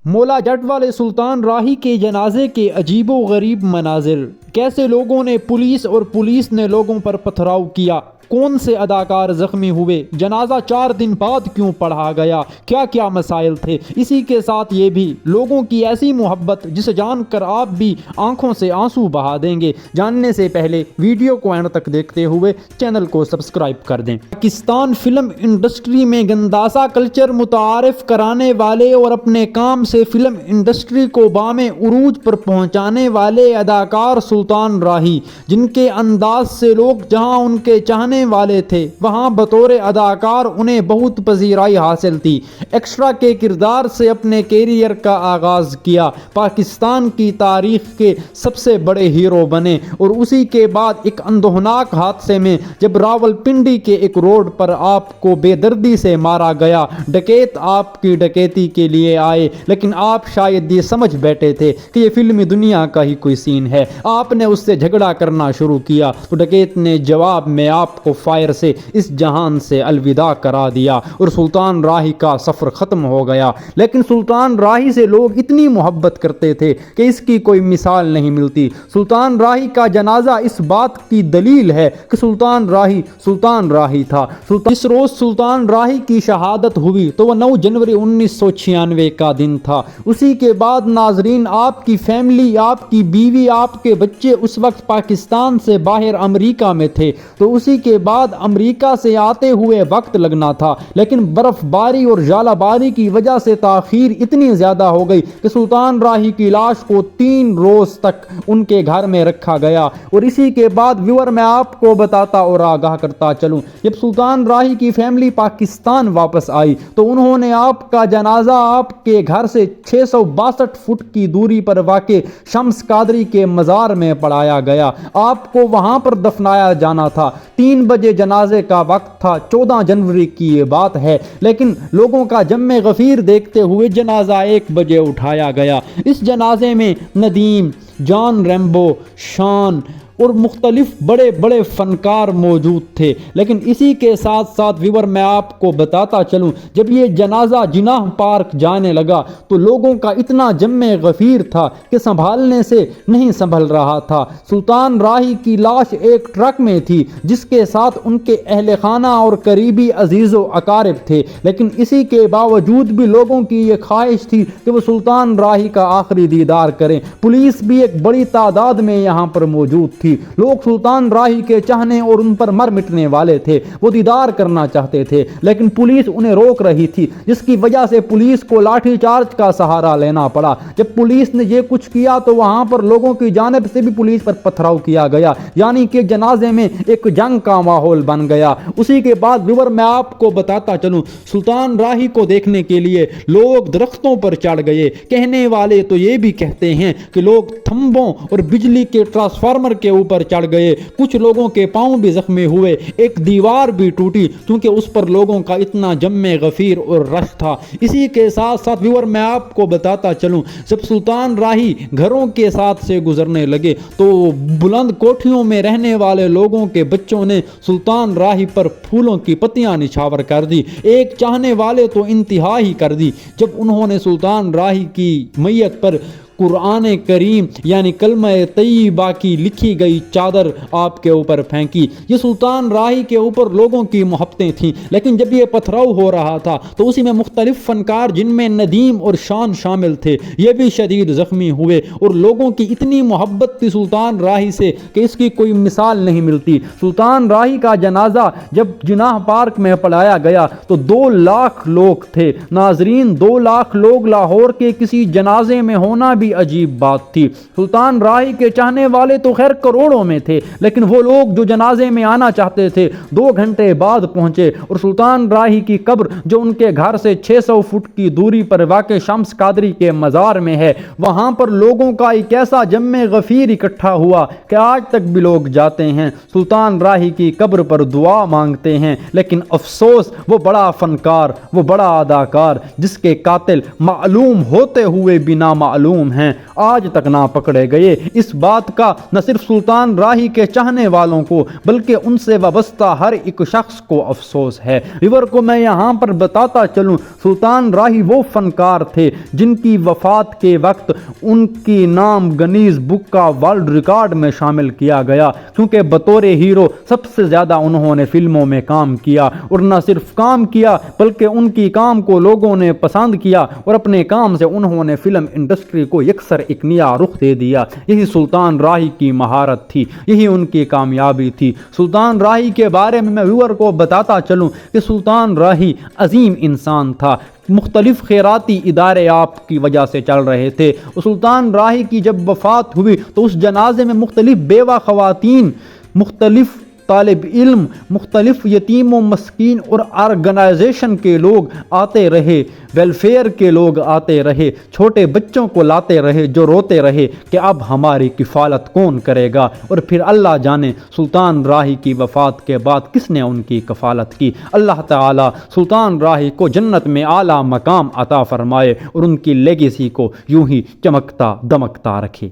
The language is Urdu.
مولا جٹ والے سلطان راہی کے جنازے کے عجیب و غریب مناظر، کیسے لوگوں نے پولیس نے لوگوں پر پتھراؤ کیا، کون سے اداکار زخمی ہوئے، جنازہ 4 دن بعد کیوں پڑھا گیا، کیا کیا مسائل تھے، اسی کے ساتھ یہ بھی لوگوں کی ایسی محبت جسے جان کر آپ بھی آنکھوں سے آنسو بہا دیں گے۔ جاننے سے پہلے ویڈیو کو اینڈ تک دیکھتے ہوئے چینل کو سبسکرائب کر دیں۔ پاکستان فلم انڈسٹری میں گنداسا کلچر متعارف کرانے والے اور اپنے کام سے فلم انڈسٹری کو بام عروج پر پہنچانے والے اداکار سلطان راہی، جن کے انداز سے لوگ جہاں ان کے چاہنے والے تھے وہاں بطور اداکار انہیں بہت پذیرائی حاصل تھی۔ ایکسٹرا کے کردار سے اپنے کیریئر کا آغاز کیا، پاکستان کی تاریخ کے سب سے بڑے ہیرو بنے، اور اسی کے بعد ایک اندوہناک حادثے میں جب راولپنڈی کے ایک روڈ پر آپ کو بے دردی سے مارا گیا، ڈکیت آپ کی ڈکیتی کے لیے آئے، لیکن آپ شاید یہ سمجھ بیٹھے تھے کہ یہ فلمی دنیا کا ہی کوئی سین ہے۔ آپ نے اس سے جھگڑا کرنا شروع کیا تو ڈکیت نے جواب میں آپ کو فائر سے اس جہان سے الوداع کرا دیا اور سلطان راہی کا سفر ختم ہو گیا۔ لیکن سلطان راہی سے لوگ اتنی محبت کرتے تھے کہ اس کی کوئی مثال نہیں ملتی۔ سلطان راہی کا جنازہ اس بات کی دلیل ہے کہ سلطان راہی تھا۔ جس روز سلطان راہی کی شہادت ہوئی تو وہ 9 جنوری 1996 کا دن تھا۔ اسی کے بعد ناظرین، آپ کی فیملی، آپ کی بیوی، آپ کے بچے اس وقت پاکستان سے باہر امریکہ میں تھے، تو اسی کے بعد امریکہ سے آتے ہوئے وقت لگنا تھا، لیکن برف باری اور ژالہ باری کی وجہ سے تاخیر اتنی زیادہ ہو گئی کہ سلطان راہی کی لاش کو 3 روز تک ان کے گھر میں رکھا گیا۔ اور اسی کے بعد ویور میں آپ کو بتاتا اور آگاہ کرتا چلوں، جب سلطان راہی کی فیملی پاکستان واپس آئی تو انہوں نے آپ کا جنازہ آپ کے گھر سے 662 فٹ کی دوری پر واقع شمس قادری کے مزار میں پڑھایا گیا۔ آپ کو وہاں پر دفنایا جانا تھا۔ 3 بجے جنازے کا وقت تھا، 14 جنوری کی یہ بات ہے، لیکن لوگوں کا جم غفیر دیکھتے ہوئے جنازہ 1 بجے اٹھایا گیا۔ اس جنازے میں ندیم، جان ریمبو، شان اور مختلف بڑے بڑے فنکار موجود تھے، لیکن اسی کے ساتھ ساتھ ویور میں آپ کو بتاتا چلوں، جب یہ جنازہ جناح پارک جانے لگا تو لوگوں کا اتنا جم غفیر تھا کہ سنبھالنے سے نہیں سنبھل رہا تھا۔ سلطان راہی کی لاش ایک ٹرک میں تھی جس کے ساتھ ان کے اہل خانہ اور قریبی عزیز و اقارب تھے، لیکن اسی کے باوجود بھی لوگوں کی یہ خواہش تھی کہ وہ سلطان راہی کا آخری دیدار کریں۔ پولیس بھی ایک بڑی تعداد میں یہاں پر موجود تھی۔ لوگ سلطان راہی کے چاہنے اور ان پر مر مٹنے والے تھے، وہ دیدار کرنا چاہتے تھے، لیکن پولیس انہیں روک رہی تھی، جس کی وجہ سے پولیس کو لاٹھی چارج کا سہارا لینا پڑا۔ جب پولیس نے یہ کچھ کیا تو وہاں پر لوگوں کی جانب سے بھی پولیس پر پتھراؤ کیا گیا، یعنی کہ جنازے میں ایک جنگ کا ماحول بن گیا۔ اسی کے بعد ویور میں آپ کو بتاتا چلوں، سلطان راہی کو دیکھنے کے لیے لوگ درختوں پر چڑھ گئے۔ کہنے والے تو یہ بھی کہتے ہیں کہ لوگ تھمبوں اور بجلی کے ٹرانسفارمر کے اوپر چڑھ گئے، کچھ لوگوں کے پاؤں بھی زخمی ہوئے، ایک دیوار بھی ٹوٹی کیونکہ اس پر لوگوں کا اتنا جم غفیر اور رش تھا۔ اسی کے ساتھ ساتھ ویور میں آپ کو بتاتا چلوں، جب سلطان راہی گھروں کے ساتھ سے گزرنے لگے تو بلند کوٹھیوں میں رہنے والے لوگوں کے بچوں نے سلطان راہی پر پھولوں کی پتیاں نچھاور کر دی، ایک چاہنے والے تو انتہا ہی کر دی جب انہوں نے سلطان راہی کی میت پر قرآن کریم یعنی کلمہ طیبہ کی لکھی گئی چادر آپ کے اوپر پھینکی۔ یہ سلطان راہی کے اوپر لوگوں کی محبتیں تھیں، لیکن جب یہ پتھراؤ ہو رہا تھا تو اسی میں مختلف فنکار جن میں ندیم اور شان شامل تھے یہ بھی شدید زخمی ہوئے، اور لوگوں کی اتنی محبت تھی سلطان راہی سے کہ اس کی کوئی مثال نہیں ملتی۔ سلطان راہی کا جنازہ جب جناح پارک میں پڑھایا گیا تو 2 لاکھ لوگ تھے۔ ناظرین، 2 لاکھ لوگ لاہور کے کسی جنازے میں ہونا بھی عجیب بات تھی۔ سلطان راہی کے چاہنے والے تو خیر کروڑوں میں تھے، لیکن وہ لوگ جو جنازے میں آنا چاہتے تھے 2 گھنٹے بعد پہنچے، اور سلطان راہی کی قبر جو ان کے گھر سے 600 فٹ کی دوری پر واقع شمس قادری کے مزار میں ہے، وہاں پر لوگوں کا ایک ایسا جم غفیر اکٹھا ہوا کہ آج تک بھی لوگ جاتے ہیں، سلطان راہی کی قبر پر دعا مانگتے ہیں، لیکن افسوس وہ بڑا فنکار، وہ بڑا اداکار جس کے قاتل معلوم ہوتے ہوئے بھی نامعلوم ہیں، ہیں آج تک نہ پکڑے گئے۔ اس بات کا نہ صرف سلطان راہی کے چاہنے والوں کو بلکہ ان سے وابستہ ہر ایک شخص کو افسوس ہے۔ ویور کو میں یہاں پر بتاتا چلوں، سلطان راہی وہ فنکار تھے جن کی وفات کے وقت ان کی نام گنیز بک کا ورلڈ ریکارڈ میں شامل کیا گیا، کیونکہ بطور ہیرو سب سے زیادہ انہوں نے فلموں میں کام کیا، اور نہ صرف کام کیا بلکہ ان کی کام کو لوگوں نے پسند کیا، اور اپنے کام سے انہوں نے فلم انڈسٹری کو یکسر ایک نیا رخ دے دیا۔ یہی سلطان راہی کی مہارت تھی، یہی ان کی کامیابی تھی۔ سلطان راہی کے بارے میں ویور کو بتاتا چلوں کہ سلطان راہی عظیم انسان تھا۔ مختلف خیراتی ادارے آپ کی وجہ سے چل رہے تھے۔ سلطان راہی کی جب وفات ہوئی تو اس جنازے میں مختلف بیوہ خواتین، مختلف طالب علم، مختلف یتیم و مسکین اور آرگنائزیشن کے لوگ آتے رہے، ویلفیئر کے لوگ آتے رہے، چھوٹے بچوں کو لاتے رہے جو روتے رہے کہ اب ہماری کفالت کون کرے گا، اور پھر اللہ جانے سلطان راہی کی وفات کے بعد کس نے ان کی کفالت کی۔ اللہ تعالی سلطان راہی کو جنت میں اعلیٰ مقام عطا فرمائے اور ان کی لیگیسی کو یوں ہی چمکتا دمکتا رکھے۔